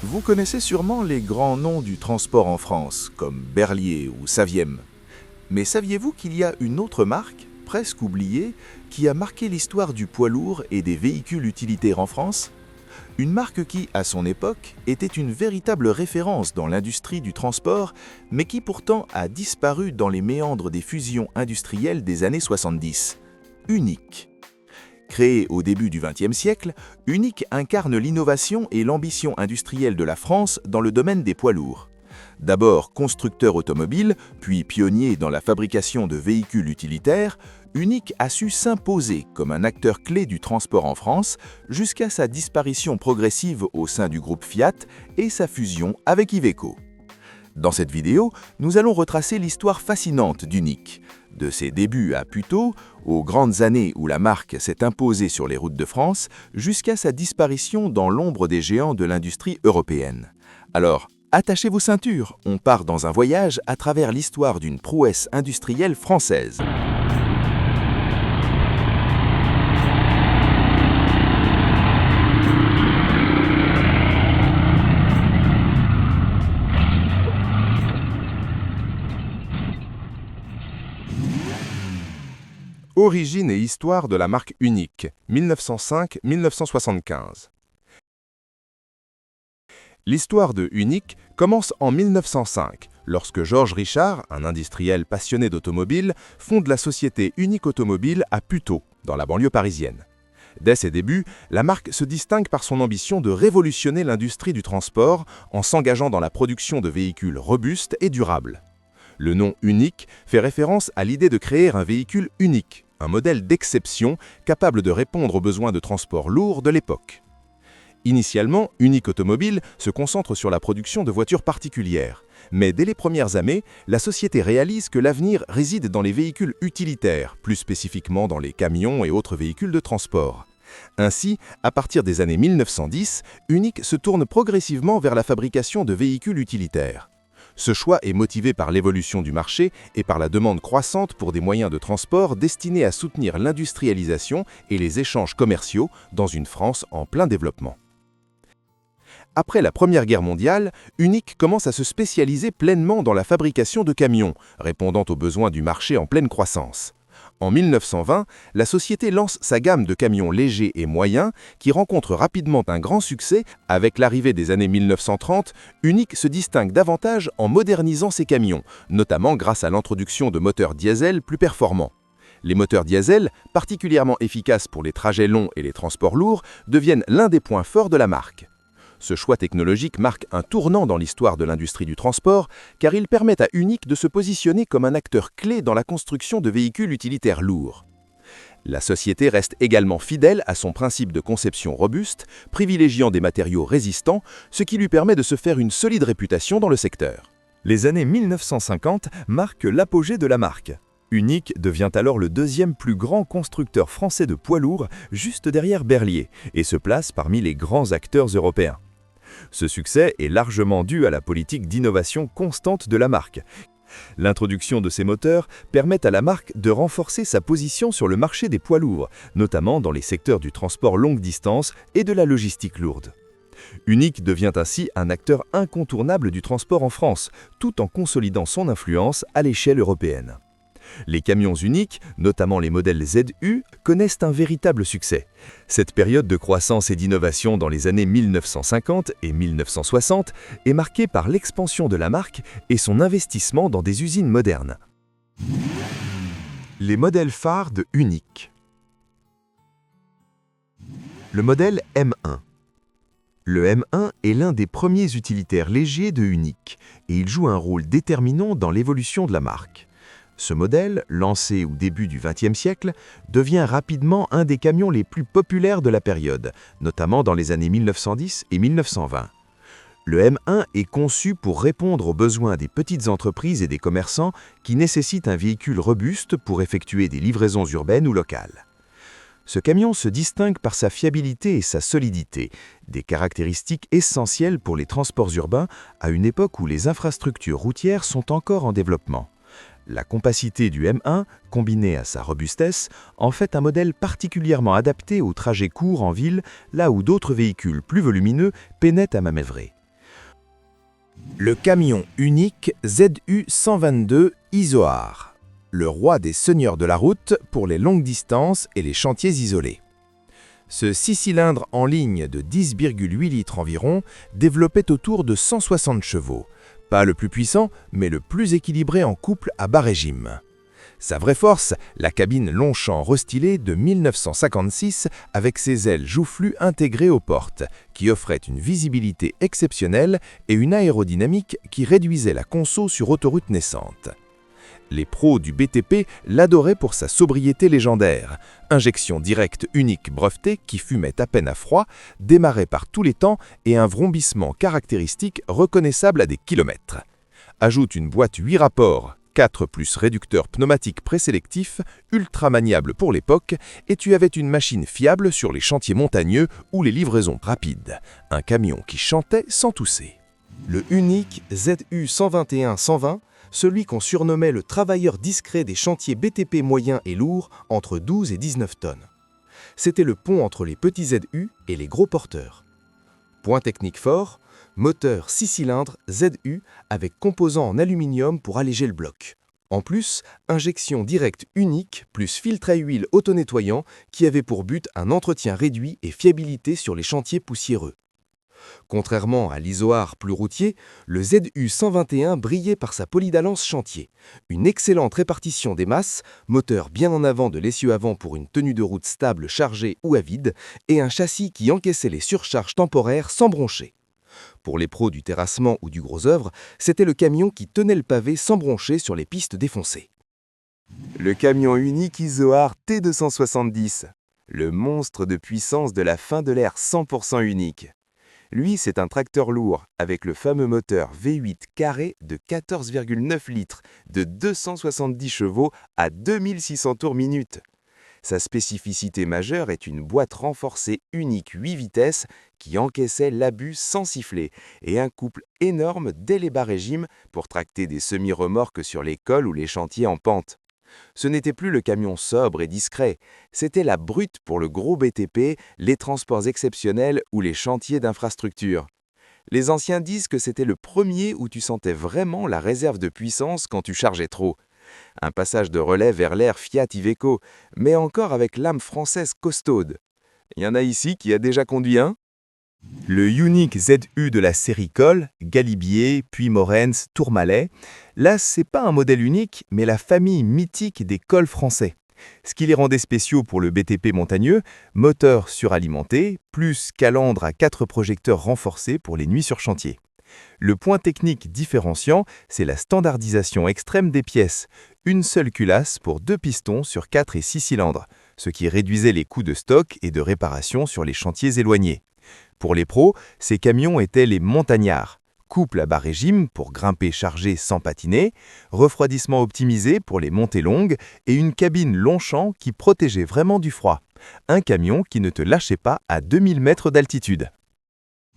Vous connaissez sûrement les grands noms du transport en France, comme Berliet ou Saviem. Mais saviez-vous qu'il y a une autre marque, presque oubliée, qui a marqué l'histoire du poids lourd et des véhicules utilitaires en France? Une marque qui, à son époque, était une véritable référence dans l'industrie du transport, mais qui pourtant a disparu dans les méandres des fusions industrielles des années 70. Unique. Créée au début du XXe siècle, Unique incarne l'innovation et l'ambition industrielle de la France dans le domaine des poids lourds. D'abord constructeur automobile, puis pionnier dans la fabrication de véhicules utilitaires, Unique a su s'imposer comme un acteur clé du transport en France jusqu'à sa disparition progressive au sein du groupe Fiat et sa fusion avec Iveco. Dans cette vidéo, nous allons retracer l'histoire fascinante d'Unique, de ses débuts à Puteaux, aux grandes années où la marque s'est imposée sur les routes de France, jusqu'à sa disparition dans l'ombre des géants de l'industrie européenne. Alors, attachez vos ceintures, on part dans un voyage à travers l'histoire d'une prouesse industrielle française. Origine et histoire de la marque Unique, 1905-1975. L'histoire de Unique commence en 1905, lorsque Georges Richard, un industriel passionné d'automobile, fonde la société Unique Automobile à Puteaux, dans la banlieue parisienne. Dès ses débuts, la marque se distingue par son ambition de révolutionner l'industrie du transport en s'engageant dans la production de véhicules robustes et durables. Le nom Unique fait référence à l'idée de créer un véhicule unique, un modèle d'exception capable de répondre aux besoins de transport lourd de l'époque. Initialement, Unique Automobile se concentre sur la production de voitures particulières, mais dès les premières années, la société réalise que l'avenir réside dans les véhicules utilitaires, plus spécifiquement dans les camions et autres véhicules de transport. Ainsi, à partir des années 1910, Unique se tourne progressivement vers la fabrication de véhicules utilitaires. Ce choix est motivé par l'évolution du marché et par la demande croissante pour des moyens de transport destinés à soutenir l'industrialisation et les échanges commerciaux dans une France en plein développement. Après la Première Guerre mondiale, Unique commence à se spécialiser pleinement dans la fabrication de camions, répondant aux besoins du marché en pleine croissance. En 1920, la société lance sa gamme de camions légers et moyens qui rencontre rapidement un grand succès. Avec l'arrivée des années 1930, Unique se distingue davantage en modernisant ses camions, notamment grâce à l'introduction de moteurs diesel plus performants. Les moteurs diesel, particulièrement efficaces pour les trajets longs et les transports lourds, deviennent l'un des points forts de la marque. Ce choix technologique marque un tournant dans l'histoire de l'industrie du transport, car il permet à Unique de se positionner comme un acteur clé dans la construction de véhicules utilitaires lourds. La société reste également fidèle à son principe de conception robuste, privilégiant des matériaux résistants, ce qui lui permet de se faire une solide réputation dans le secteur. Les années 1950 marquent l'apogée de la marque. Unique devient alors le deuxième plus grand constructeur français de poids lourds, juste derrière Berliet, et se place parmi les grands acteurs européens. Ce succès est largement dû à la politique d'innovation constante de la marque. L'introduction de ces moteurs permet à la marque de renforcer sa position sur le marché des poids lourds, notamment dans les secteurs du transport longue distance et de la logistique lourde. Unique devient ainsi un acteur incontournable du transport en France, tout en consolidant son influence à l'échelle européenne. Les camions Unique, notamment les modèles ZU, connaissent un véritable succès. Cette période de croissance et d'innovation dans les années 1950 et 1960 est marquée par l'expansion de la marque et son investissement dans des usines modernes. Les modèles phares de Unique. Le modèle M1. Le M1 est l'un des premiers utilitaires légers de Unique et il joue un rôle déterminant dans l'évolution de la marque. Ce modèle, lancé au début du XXe siècle, devient rapidement un des camions les plus populaires de la période, notamment dans les années 1910 et 1920. Le M1 est conçu pour répondre aux besoins des petites entreprises et des commerçants qui nécessitent un véhicule robuste pour effectuer des livraisons urbaines ou locales. Ce camion se distingue par sa fiabilité et sa solidité, des caractéristiques essentielles pour les transports urbains à une époque où les infrastructures routières sont encore en développement. La compacité du M1, combinée à sa robustesse, en fait un modèle particulièrement adapté aux trajets courts en ville, là où d'autres véhicules plus volumineux peinaient à manœuvrer. Le camion unique ZU 122 Isoar, le roi des seigneurs de la route pour les longues distances et les chantiers isolés. Ce 6 cylindres en ligne de 10,8 litres environ développait autour de 160 chevaux. Pas le plus puissant, mais le plus équilibré en couple à bas régime. Sa vraie force, la cabine Longchamp restylée de 1956 avec ses ailes joufflues intégrées aux portes, qui offraient une visibilité exceptionnelle et une aérodynamique qui réduisait la conso sur autoroute naissante. Les pros du BTP l'adoraient pour sa sobriété légendaire. Injection directe unique brevetée qui fumait à peine à froid, démarrait par tous les temps et un vrombissement caractéristique reconnaissable à des kilomètres. Ajoute une boîte 8 rapports, 4 plus réducteur pneumatique présélectif, ultra maniable pour l'époque, et tu avais une machine fiable sur les chantiers montagneux ou les livraisons rapides. Un camion qui chantait sans tousser. Le unique ZU 121-120, celui qu'on surnommait le travailleur discret des chantiers BTP moyens et lourds entre 12 et 19 tonnes. C'était le pont entre les petits ZU et les gros porteurs. Point technique fort, moteur 6 cylindres ZU avec composants en aluminium pour alléger le bloc. En plus, injection directe unique plus filtre à huile auto-nettoyant qui avait pour but un entretien réduit et fiabilité sur les chantiers poussiéreux. Contrairement à l'Isoar plus routier, le ZU 121 brillait par sa polyvalence chantier. Une excellente répartition des masses, moteur bien en avant de l'essieu avant pour une tenue de route stable chargée ou à vide, et un châssis qui encaissait les surcharges temporaires sans broncher. Pour les pros du terrassement ou du gros œuvre, c'était le camion qui tenait le pavé sans broncher sur les pistes défoncées. Le camion unique Isoar T270, le monstre de puissance de la fin de l'ère 100% unique. Lui, c'est un tracteur lourd avec le fameux moteur V8 carré de 14,9 litres de 270 chevaux à 2600 tours minute. Sa spécificité majeure est une boîte renforcée unique 8 vitesses qui encaissait l'abus sans siffler et un couple énorme dès les bas régimes pour tracter des semi-remorques sur les cols ou les chantiers en pente. Ce n'était plus le camion sobre et discret, c'était la brute pour le gros BTP, les transports exceptionnels ou les chantiers d'infrastructure. Les anciens disent que c'était le premier où tu sentais vraiment la réserve de puissance quand tu chargeais trop. Un passage de relais vers l'ère Fiat Iveco, mais encore avec l'âme française costaude. Il y en a ici qui a déjà conduit un ? Le unique ZU de la série Col, Galibier, puis Morens, Tourmalet, là c'est pas un modèle unique, mais la famille mythique des cols français. Ce qui les rendait spéciaux pour le BTP montagneux, moteur suralimenté, plus calandre à 4 projecteurs renforcés pour les nuits sur chantier. Le point technique différenciant, c'est la standardisation extrême des pièces. Une seule culasse pour 2 pistons sur 4 et 6 cylindres, ce qui réduisait les coûts de stock et de réparation sur les chantiers éloignés. Pour les pros, ces camions étaient les montagnards. Couple à bas régime pour grimper chargé sans patiner, refroidissement optimisé pour les montées longues et une cabine Longchamp qui protégeait vraiment du froid. Un camion qui ne te lâchait pas à 2000 mètres d'altitude.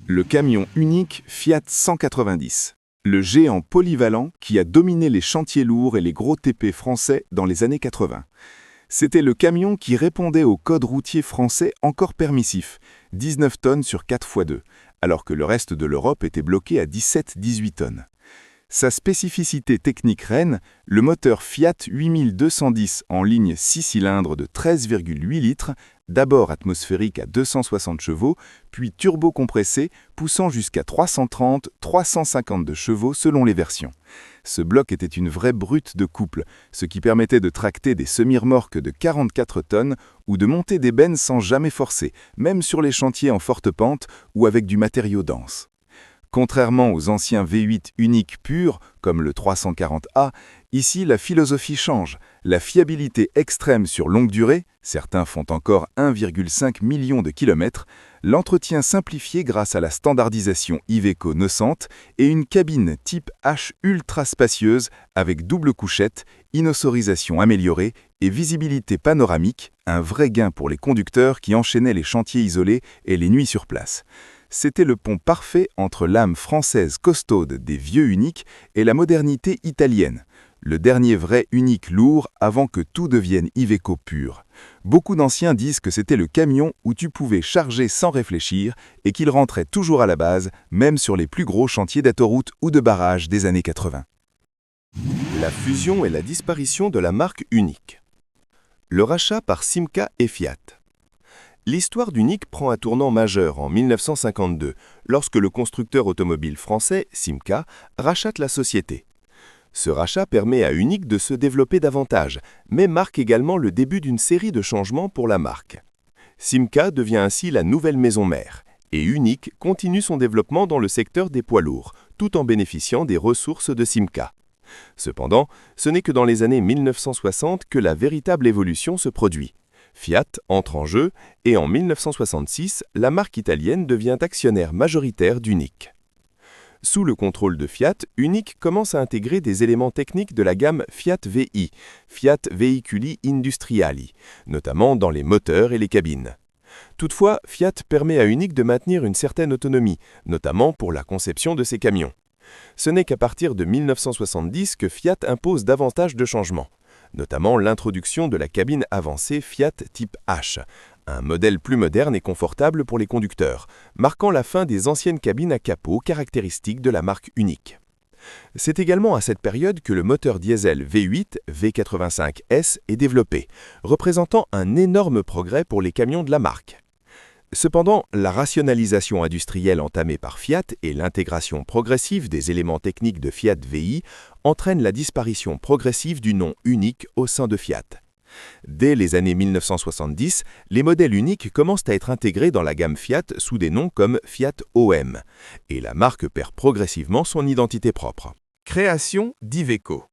Le camion unique Fiat 190, le géant polyvalent qui a dominé les chantiers lourds et les gros TP français dans les années 80. C'était le camion qui répondait au code routier français encore permissif, 19 tonnes sur 4x2, alors que le reste de l'Europe était bloqué à 17-18 tonnes. Sa spécificité technique reine, le moteur Fiat 8210 en ligne 6 cylindres de 13,8 litres, d'abord atmosphérique à 260 chevaux, puis turbo-compressé, poussant jusqu'à 330-352 chevaux selon les versions. Ce bloc était une vraie brute de couple, ce qui permettait de tracter des semi-remorques de 44 tonnes ou de monter des bennes sans jamais forcer, même sur les chantiers en forte pente ou avec du matériau dense. Contrairement aux anciens V8 uniques purs, comme le 340A, ici la philosophie change. La fiabilité extrême sur longue durée, certains font encore 1,5 million de kilomètres, l'entretien simplifié grâce à la standardisation Iveco Nocente et une cabine type H ultra spacieuse avec double couchette, inosorisation améliorée et visibilité panoramique, un vrai gain pour les conducteurs qui enchaînaient les chantiers isolés et les nuits sur place. C'était le pont parfait entre l'âme française costaude des vieux uniques et la modernité italienne. le dernier vrai unique lourd avant que tout devienne Iveco pur. Beaucoup d'anciens disent que c'était le camion où tu pouvais charger sans réfléchir et qu'il rentrait toujours à la base, même sur les plus gros chantiers d'autoroute ou de barrages des années 80. La fusion et la disparition de la marque Unique. Le rachat par Simca et Fiat. L'histoire d'Unique prend un tournant majeur en 1952, lorsque le constructeur automobile français, Simca, rachète la société. Ce rachat permet à Unique de se développer davantage, mais marque également le début d'une série de changements pour la marque. Simca devient ainsi la nouvelle maison mère, et Unique continue son développement dans le secteur des poids lourds, tout en bénéficiant des ressources de Simca. Cependant, ce n'est que dans les années 1960 que la véritable évolution se produit. Fiat entre en jeu et en 1966, la marque italienne devient actionnaire majoritaire d'Unique. Sous le contrôle de Fiat, Unique commence à intégrer des éléments techniques de la gamme Fiat VI, Fiat Veiculi Industriali, notamment dans les moteurs et les cabines. Toutefois, Fiat permet à Unique de maintenir une certaine autonomie, notamment pour la conception de ses camions. Ce n'est qu'à partir de 1970 que Fiat impose davantage de changements, notamment l'introduction de la cabine avancée Fiat Type H, un modèle plus moderne et confortable pour les conducteurs, marquant la fin des anciennes cabines à capot caractéristiques de la marque Unique. C'est également à cette période que le moteur diesel V8 V85S est développé, représentant un énorme progrès pour les camions de la marque. Cependant, la rationalisation industrielle entamée par Fiat et l'intégration progressive des éléments techniques de Fiat VI entraînent la disparition progressive du nom Unique au sein de Fiat. Dès les années 1970, les modèles Unique commencent à être intégrés dans la gamme Fiat sous des noms comme Fiat OM, et la marque perd progressivement son identité propre. Création d'Iveco.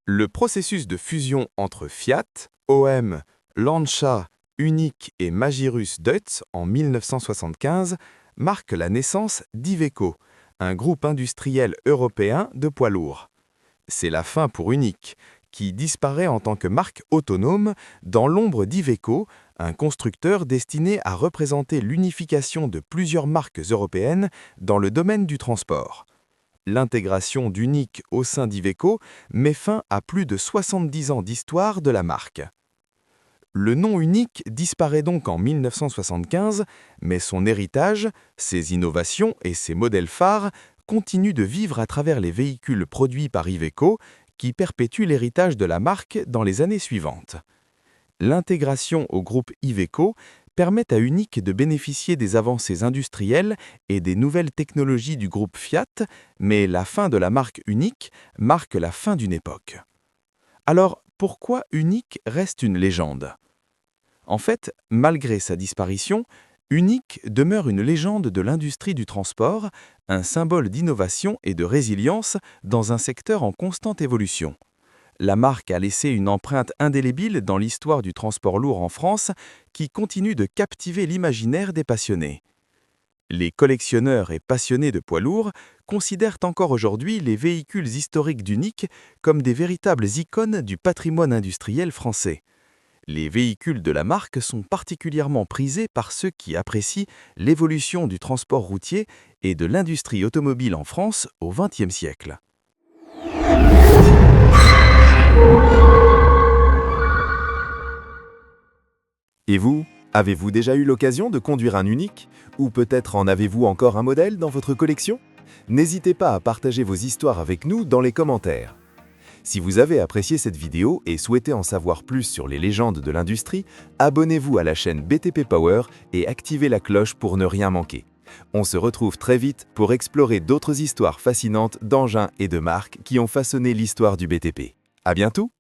Le processus de fusion entre Fiat, OM, Lancia, Unique et Magirus Deutz en 1975 marque la naissance d'Iveco, un groupe industriel européen de poids lourds. C'est la fin pour Unique, qui disparaît en tant que marque autonome dans l'ombre d'Iveco, un constructeur destiné à représenter l'unification de plusieurs marques européennes dans le domaine du transport. L'intégration d'Unique au sein d'Iveco met fin à plus de 70 ans d'histoire de la marque. Le nom Unique disparaît donc en 1975, mais son héritage, ses innovations et ses modèles phares continuent de vivre à travers les véhicules produits par Iveco, qui perpétuent l'héritage de la marque dans les années suivantes. L'intégration au groupe Iveco permet à Unique de bénéficier des avancées industrielles et des nouvelles technologies du groupe Fiat, mais la fin de la marque Unique marque la fin d'une époque. Alors, pourquoi Unique reste une légende ? En fait, malgré sa disparition, Unique demeure une légende de l'industrie du transport, un symbole d'innovation et de résilience dans un secteur en constante évolution. La marque a laissé une empreinte indélébile dans l'histoire du transport lourd en France qui continue de captiver l'imaginaire des passionnés. Les collectionneurs et passionnés de poids lourds considèrent encore aujourd'hui les véhicules historiques d'Unique comme des véritables icônes du patrimoine industriel français. Les véhicules de la marque sont particulièrement prisés par ceux qui apprécient l'évolution du transport routier et de l'industrie automobile en France au XXe siècle. Et vous, avez-vous déjà eu l'occasion de conduire un Unique? Ou peut-être en avez-vous encore un modèle dans votre collection? N'hésitez pas à partager vos histoires avec nous dans les commentaires. Si vous avez apprécié cette vidéo et souhaitez en savoir plus sur les légendes de l'industrie, abonnez-vous à la chaîne BTP Power et activez la cloche pour ne rien manquer. On se retrouve très vite pour explorer d'autres histoires fascinantes d'engins et de marques qui ont façonné l'histoire du BTP. À bientôt!